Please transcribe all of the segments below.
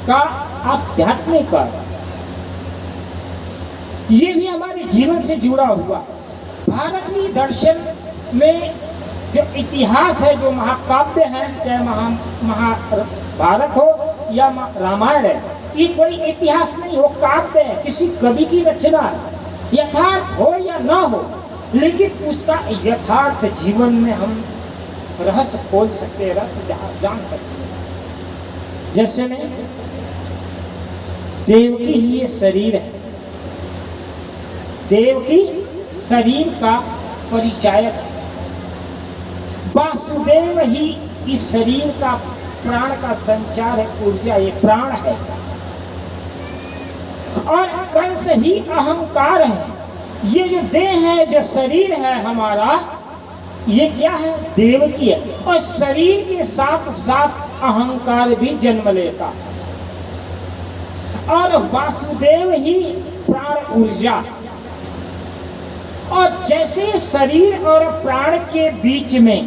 का आध्यात्मिक अर्थ, ये भी हमारे जीवन से जुड़ा हुआ। भारतीय दर्शन में जो इतिहास है, जो महाकाव्य है, चाहे महाभारत हो या रामायण है, ये कोई इतिहास नहीं हो, काव्य है, किसी कवि की रचना है। यथार्थ हो या ना हो, लेकिन उसका यथार्थ जीवन में हम रहस्य खोल सकते हैं, रहस्य जान सकते हैं। जैसे में देवकी ही ये शरीर है, देवकी शरीर का परिचायक है, वासुदेव ही इस शरीर का प्राण का संचार है, ऊर्जा ये प्राण है, और कंस ही अहंकार है। ये जो देह है, जो शरीर है हमारा, ये क्या है? देवकी है। और शरीर के साथ साथ अहंकार भी जन्म लेता है, और वासुदेव ही प्राण ऊर्जा। और जैसे शरीर और प्राण के बीच में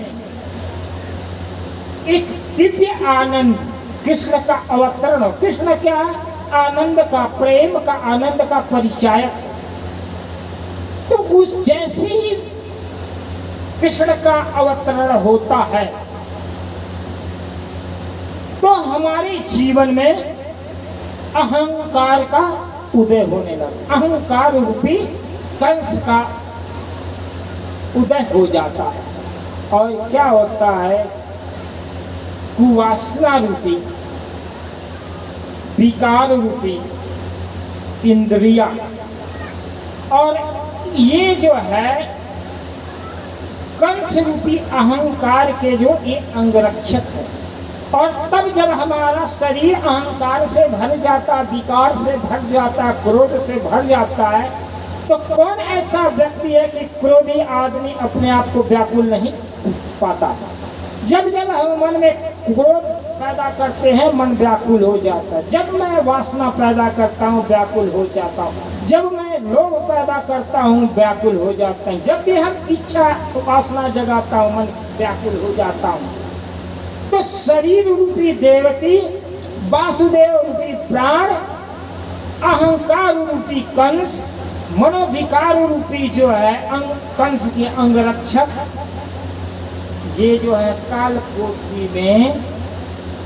एक दिव्य आनंद कृष्ण का अवतरण हो। कृष्ण क्या है? आनंद का, प्रेम का, आनंद का परिचायक। तो उस जैसे ही कृष्ण का अवतरण होता है, तो हमारे जीवन में अहंकार का उदय होने लगा। अहंकार रूपी कंस का उदय हो जाता है, और क्या होता है? कुवासना रूपी, विकार रूपी इंद्रिया, और ये जो है कंस रूपी अहंकार के जो ये अंगरक्षक है। और तब जब हमारा शरीर अहंकार से भर जाता, विकार से भर जाता, क्रोध से भर जाता है, तो कौन ऐसा व्यक्ति है कि क्रोधी आदमी अपने आप को व्याकुल नहीं पाता? जब जब हम मन में क्रोध पैदा करते हैं, मन व्याकुल हो जाता है। जब मैं वासना पैदा करता हूँ, व्याकुल हो जाता हूँ। जब मैं लोभ पैदा करता हूँ, व्याकुल हो जाता है। जब भी हम इच्छा वासना जगाता हूँ, मन व्याकुल हो जाता हूँ। तो शरीर रूपी देवती, वासुदेव रूपी प्राण, अहंकार रूपी कंस, मनोविकार रूपी जो है कंस के अंगरक्षक, ये जो है कालकोटरी में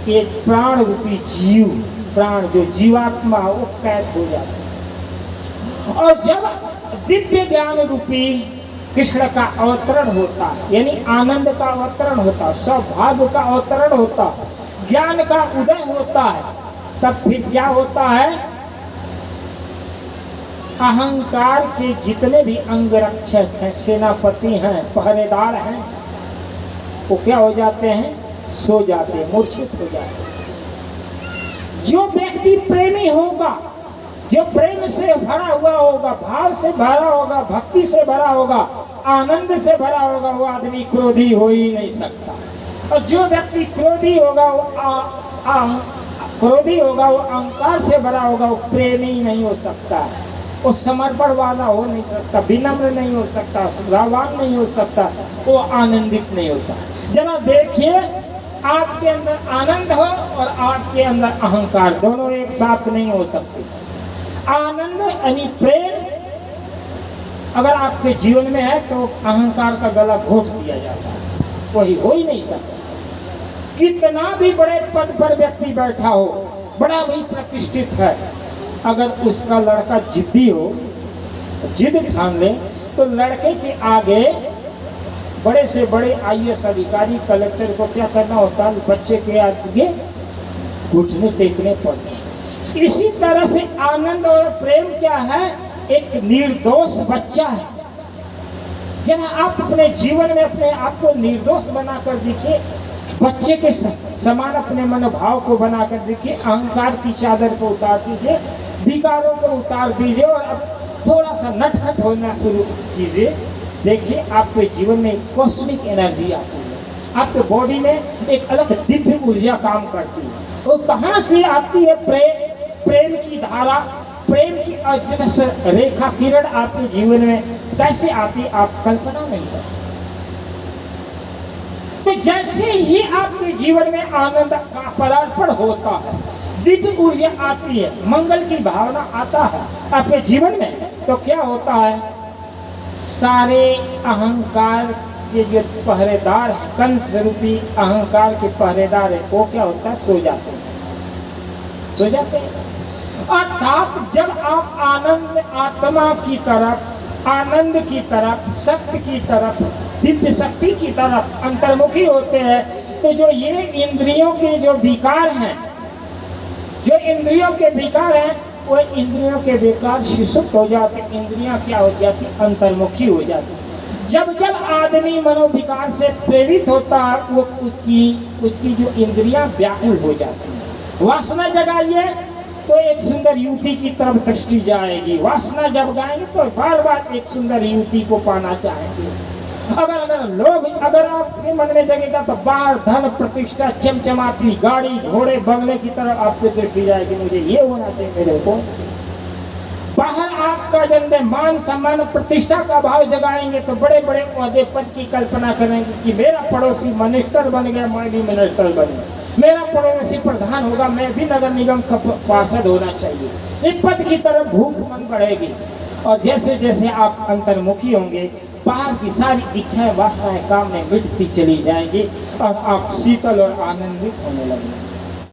एक प्राण रूपी जीव, प्राण जो जीवात्मा वो कैद हो जाता है। और जब दिव्य ज्ञान रूपी कृष्ण का अवतरण होता है, यानी आनंद का अवतरण होता है, सौभाग्य का अवतरण होता है, ज्ञान का उदय होता है, तब फिर क्या होता है? अहंकार के जितने भी अंगरक्षक हैं, सेनापति हैं, पहरेदार हैं, वो क्या हो जाते हैं? सो जाते हैं, मूर्छित हो जाते हैं। जो व्यक्ति प्रेमी होगा, जो प्रेम से भरा हुआ होगा, भाव से भरा होगा, भक्ति से भरा होगा, आनंद से भरा होगा, वो आदमी क्रोधी हो ही नहीं सकता। और जो व्यक्ति क्रोधी होगा, वो वो अहंकार से भरा होगा, वो प्रेमी नहीं हो सकता, वो समर्पण वाला हो नहीं सकता, विनम्र नहीं हो सकता, श्रद्धावान नहीं हो सकता, वो आनंदित नहीं होता। जरा देखिए, आपके अंदर आनंद हो और आपके अंदर अहंकार, दोनों एक साथ नहीं हो सकते। आनंद यानी प्रेम अगर आपके जीवन में है, तो अहंकार का गला घोट दिया जाता है, वही हो ही नहीं सकता। कितना भी बड़े पद पर व्यक्ति बैठा हो, बड़ा भी प्रतिष्ठित है, अगर उसका लड़का जिद्दी हो, जिद ठान ले, तो लड़के के आगे बड़े से बड़े आईएएस अधिकारी, कलेक्टर को क्या करना होता है? बच्चे के आगे घुटने टेकने पड़ते हैं। इसी तरह से आनंद और प्रेम क्या है? एक निर्दोष बच्चा है। जरा आप अपने जीवन में अपने आप को निर्दोष बनाकर देखिए, बच्चे के समान अपने मनोभाव को बनाकर देखिए, अहंकार की चादर को उतार दीजिए, विकारों को उतार दीजिए, और अब थोड़ा सा नटखट होना शुरू कीजिए। देखिए, आपके जीवन में कॉस्मिक एनर्जी आती है, आपके बॉडी में एक अलग दिव्य ऊर्जा काम करती है। वो कहाँ से आती है? प्रेम की धारा, प्रेम की अजस रेखा किरण आपके जीवन में कैसे आती, आप कल्पना नहीं कर सकते। तो जैसे ही आपके जीवन में आनंद का पदार्पण होता है, दिव्य ऊर्जा आती है, मंगल की भावना आता है आपके जीवन में, तो क्या होता है, सारे अहंकार के जो पहरेदार हैं, कंस रूपी अहंकार के पहरेदार है, वो क्या होता है, सो जाते हैं, सो जाते हैं। अर्थात जब आप आनंद आत्मा की तरफ, आनंद की तरफ, शक्ति की तरफ, दिव्य शक्ति की तरफ अंतर्मुखी होते हैं, तो जो ये इंद्रियों के जो विकार हैं, जो इंद्रियों के विकार हैं, वो इंद्रियों के विकार शिशुप्त हो जाते, इंद्रियां क्या हो जाती, अंतर्मुखी हो जाती। जब जब आदमी मनोविकार से प्रेरित होता है, वो उसकी जो इंद्रियां व्याकुल हो जाती हैं। वासना जगाइए तो एक सुंदर युवती की तरफ दृष्टि जाएगी, वासना जब गाएंगे तो बार बार एक सुंदर युवती को पाना चाहेंगे। अगर लोग अगर आपके मन में जगेगा तो बाहर धन प्रतिष्ठा चमचमाती गाड़ी घोड़े बंगले की तरफ आपकी दृष्टि जाएगी, मुझे ये होना चाहिए मेरे को। बाहर आपका जब मान सम्मान प्रतिष्ठा का भाव जगाएंगे तो बड़े बड़े ओहदे पद की कल्पना करेंगे कि मेरा पड़ोसी मिनिस्टर बन गया, मैं भी मिनिस्टर बन गया, मेरा पड़ोसी प्रधान होगा, मैं भी नगर निगम का पार्षद होना चाहिए। इस पद की तरफ भूख मन बढ़ेगी, और जैसे जैसे आप अंतर्मुखी होंगे, बाहर की सारी इच्छाएं वासनाएं काम में मिटती चली जाएंगी और आप शीतल और आनंदित होने लगेंगे।